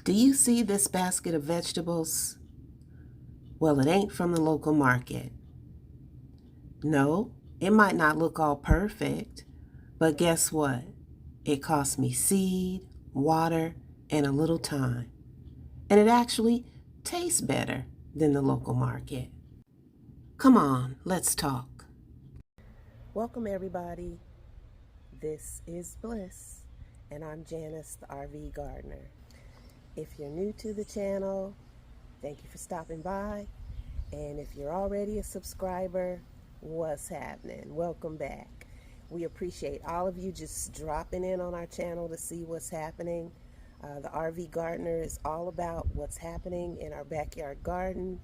Do you see this basket of vegetables? Well, it ain't from the local market. No, it might not look all perfect, but guess what? It cost me seed, water, and a little time. And it actually tastes better than the local market. Come on, let's talk. Welcome everybody. This is Bliss, and I'm Janice, the RV Gardener. If you're new to the channel, thank you for stopping by. And if you're already a subscriber, what's happening? Welcome back. We appreciate all of you just dropping in on our channel to see what's happening. The RV Gardener is all about what's happening in our backyard garden.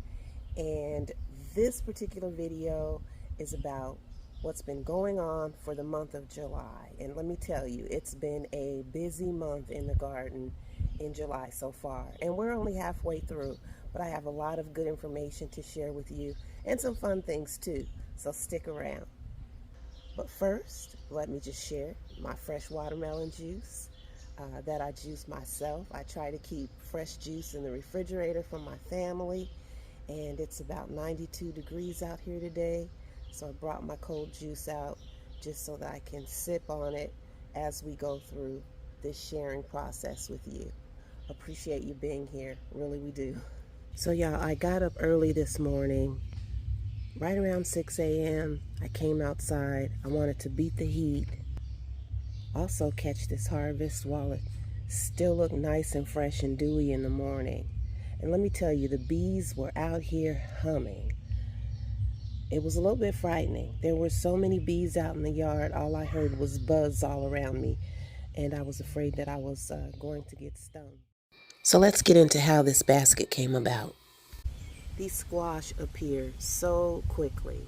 And this particular video is about what's been going on for the month of July. And let me tell you, it's been a busy month in the garden in July so far. And we're only halfway through, but I have a lot of good information to share with you and some fun things too. So stick around. But first, let me just share my fresh watermelon juice that I juice myself. I try to keep fresh juice in the refrigerator for my family. And it's about 92 degrees out here today, so I brought my cold juice out just so that I can sip on it as we go through this sharing process with you. Appreciate you being here, really we do. So y'all, I got up early this morning, right around 6 a.m. I came outside. I wanted to beat the heat, also catch this harvest while it still looked nice and fresh and dewy in the morning. And let me tell you, the bees were out here humming. It was a little bit frightening. There were so many bees out in the yard. All I heard was buzz all around me, and I was afraid that I was going to get stung. So let's get into how this basket came about. These squash appear so quickly.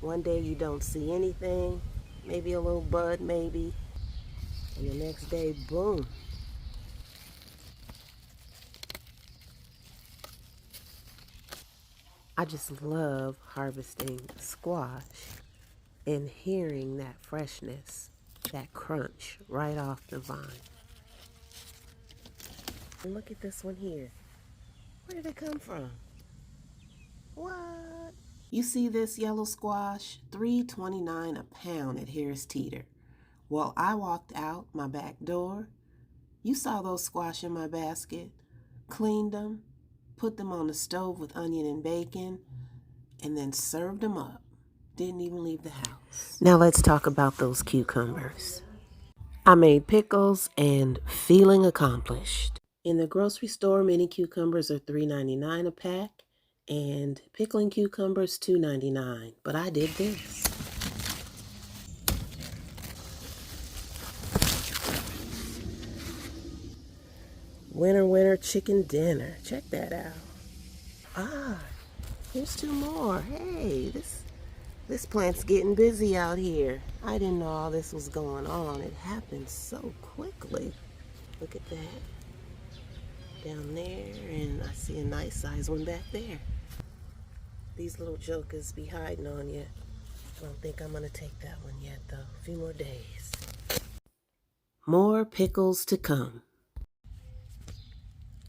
One day you don't see anything, maybe a little bud maybe, and the next day, boom. I just love harvesting squash and hearing that freshness, that crunch right off the vine. And look at this one here. Where did it come from? What? You see this yellow squash? $3.29 a pound at Harris Teeter. Well, I walked out my back door. You saw those squash in my basket. Cleaned them, put them on the stove with onion and bacon, and then served them up. Didn't even leave the house. Now let's talk about those cucumbers. I made pickles and feeling accomplished. In the grocery store, mini cucumbers are $3.99 a pack and pickling cucumbers $2.99. But I did this. Winter chicken dinner. Check that out. Ah, here's two more. Hey, this plant's getting busy out here. I didn't know all this was going on. It happened so quickly. Look at that. Down there, and I see a nice size one back there. These little jokers be hiding on you. I don't think I'm going to take that one yet, though. A few more days. More pickles to come.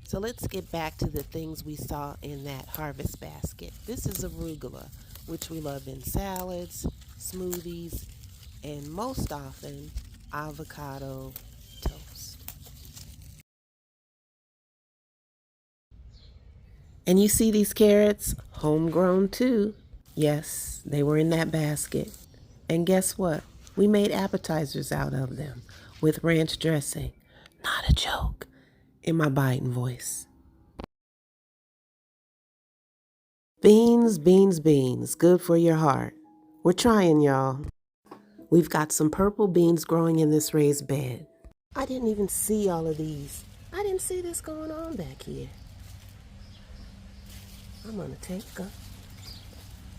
So let's get back to the things we saw in that harvest basket. This is arugula, which we love in salads, smoothies, and most often, avocado toast. And you see these carrots? Homegrown too. Yes, they were in that basket. And guess what? We made appetizers out of them with ranch dressing. Not a joke. In my Biden voice. Beans, beans, beans. Good for your heart. We're trying, y'all. We've got some purple beans growing in this raised bed. I didn't even see all of these. I didn't see this going on back here. I'm gonna take them.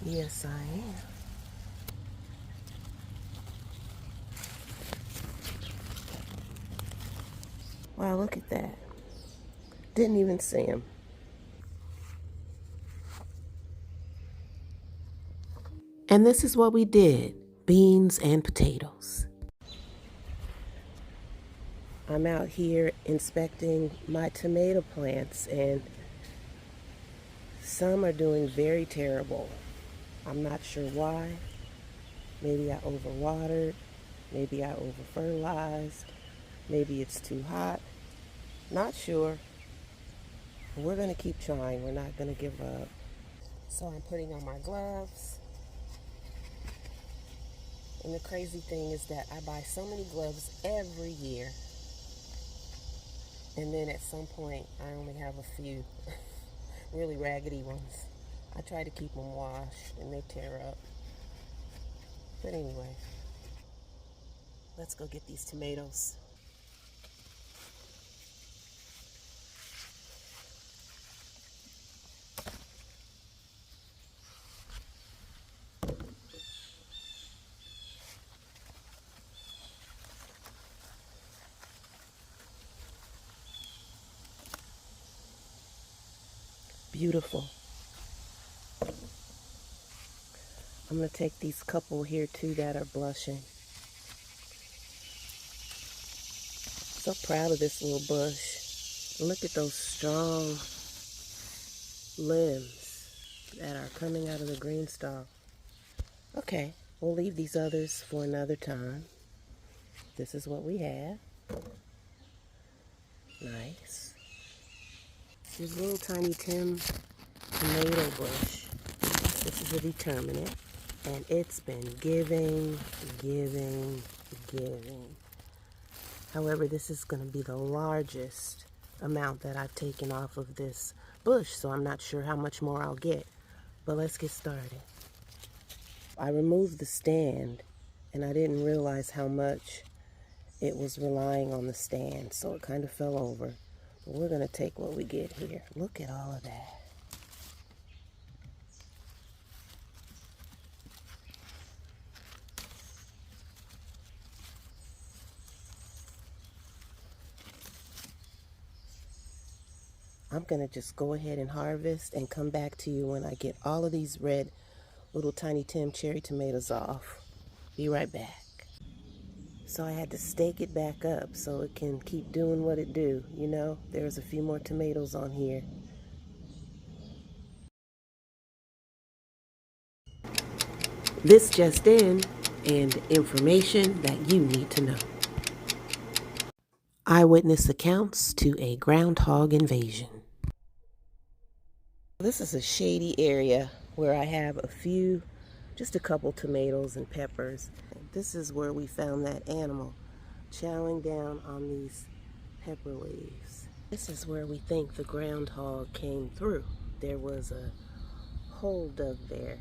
Yes, I am. Wow, look at that. Didn't even see him. And this is what we did. Beans and potatoes. I'm out here inspecting my tomato plants, and some are doing very terrible. I'm not sure why. Maybe I overwatered. Maybe I over-fertilized. Maybe it's too hot. Not sure. We're going to keep trying. We're not going to give up. So I'm putting on my gloves. And the crazy thing is that I buy so many gloves every year. And then at some point, I only have a few really raggedy ones. I try to keep them washed and they tear up. But anyway, let's go get these tomatoes. Beautiful. I'm going to take these couple here too that are blushing. So proud of this little bush. Look at those strong limbs that are coming out of the green stalk. Okay, we'll leave these others for another time. This is what we have. Nice. Here's a little tiny Tim tomato bush. This is a determinate, and it's been giving. However, this is going to be the largest amount that I've taken off of this bush, so I'm not sure how much more I'll get. But let's get started. I removed the stand, and I didn't realize how much it was relying on the stand, so it kind of fell over. But we're going to take what we get here. Look at all of that. I'm going to just go ahead and harvest and come back to you when I get all of these red little tiny Tim cherry tomatoes off. Be right back. So I had to stake it back up so it can keep doing what it do. You know, there's a few more tomatoes on here. This just in, and information that you need to know. Eyewitness accounts to a groundhog invasion. This is a shady area where I have just a couple tomatoes and peppers. This is where we found that animal chowing down on these pepper leaves. This is where we think the groundhog came through. There was a hole dug there,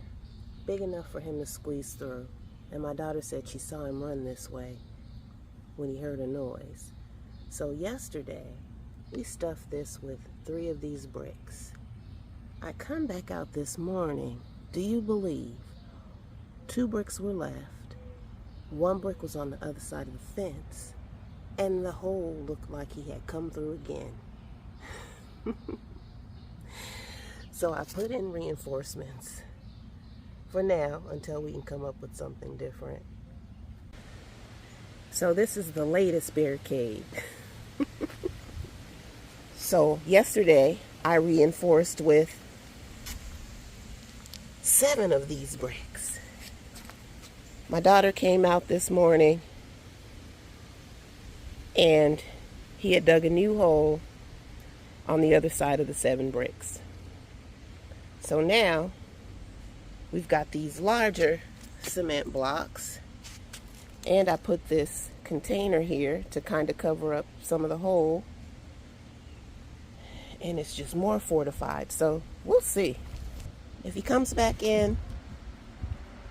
big enough for him to squeeze through. And my daughter said she saw him run this way when he heard a noise. So yesterday, we stuffed this with 3 of these bricks. I come back out this morning, do you believe 2 bricks were left, 1 brick was on the other side of the fence, and the hole looked like he had come through again. So I put in reinforcements for now until we can come up with something different. So this is the latest barricade. So yesterday I reinforced with 7 of these bricks. My daughter came out this morning and he had dug a new hole on the other side of the 7 bricks. So now we've got these larger cement blocks, and I put this container here to kind of cover up some of the hole, and it's just more fortified. So we'll see. If he comes back in,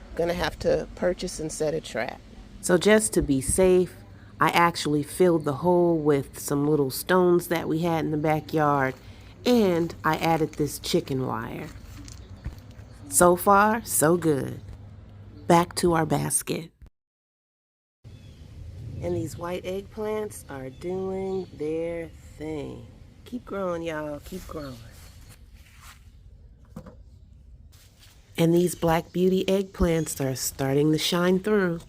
I'm gonna have to purchase and set a trap. So just to be safe, I actually filled the hole with some little stones that we had in the backyard, and I added this chicken wire. So far, so good. Back to our basket. And these white eggplants are doing their thing. Keep growing, y'all. Keep growing. And these black beauty eggplants are starting to shine through.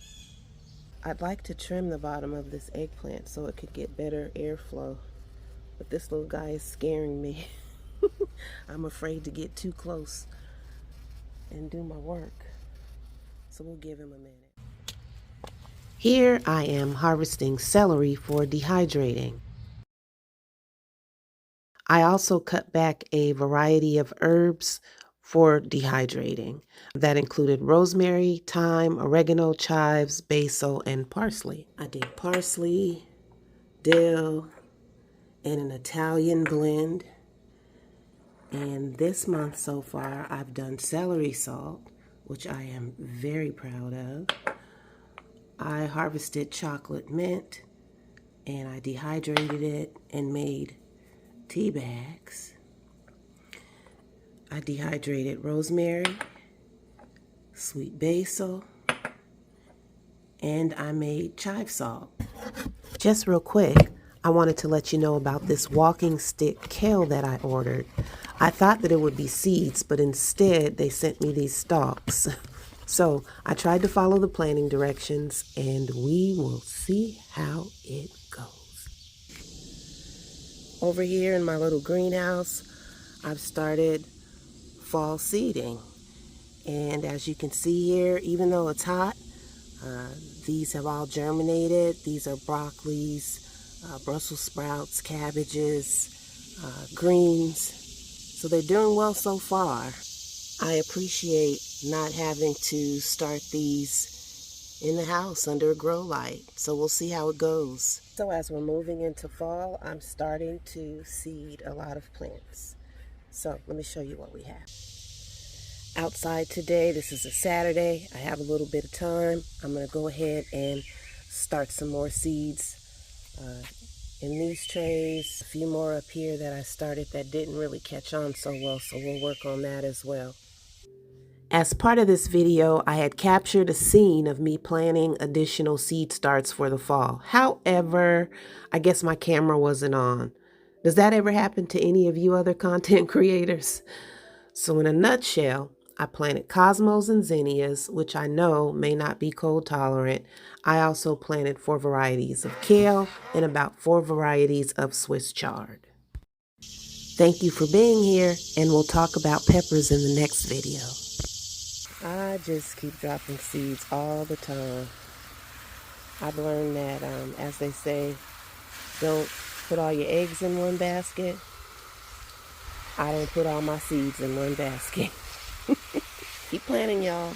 I'd like to trim the bottom of this eggplant so it could get better airflow, but this little guy is scaring me. I'm afraid to get too close and do my work, so we'll give him a minute. Here I am harvesting celery for dehydrating. I also cut back a variety of herbs for dehydrating. That included rosemary, thyme, oregano, chives, basil, and parsley. I did parsley, dill, and an Italian blend. And this month so far, I've done celery salt, which I am very proud of. I harvested chocolate mint, and I dehydrated it and made tea bags. I dehydrated rosemary, sweet basil, and I made chive salt. Just real quick, I wanted to let you know about this walking stick kale that I ordered. I thought that it would be seeds, but instead they sent me these stalks. So I tried to follow the planting directions, and we will see how it goes. Over here in my little greenhouse, I've started fall seeding. And as you can see here, even though it's hot, these have all germinated. These are broccolis, Brussels sprouts, cabbages, greens. So they're doing well so far. I appreciate not having to start these in the house under a grow light. So we'll see how it goes. So as we're moving into fall, I'm starting to seed a lot of plants. So let me show you what we have. Outside today, this is a Saturday. I have a little bit of time. I'm going to go ahead and start some more seeds in these trays. A few more up here that I started that didn't really catch on so well, so we'll work on that as well. As part of this video, I had captured a scene of me planting additional seed starts for the fall. However, I guess my camera wasn't on. Does that ever happen to any of you other content creators? So in a nutshell, I planted cosmos and zinnias, which I know may not be cold tolerant. I also planted 4 varieties of kale and about 4 varieties of Swiss chard. Thank you for being here, and we'll talk about peppers in the next video. I just keep dropping seeds all the time. I've learned that, as they say, don't put all your eggs in one basket. I don't put all my seeds in one basket. Keep planting, y'all.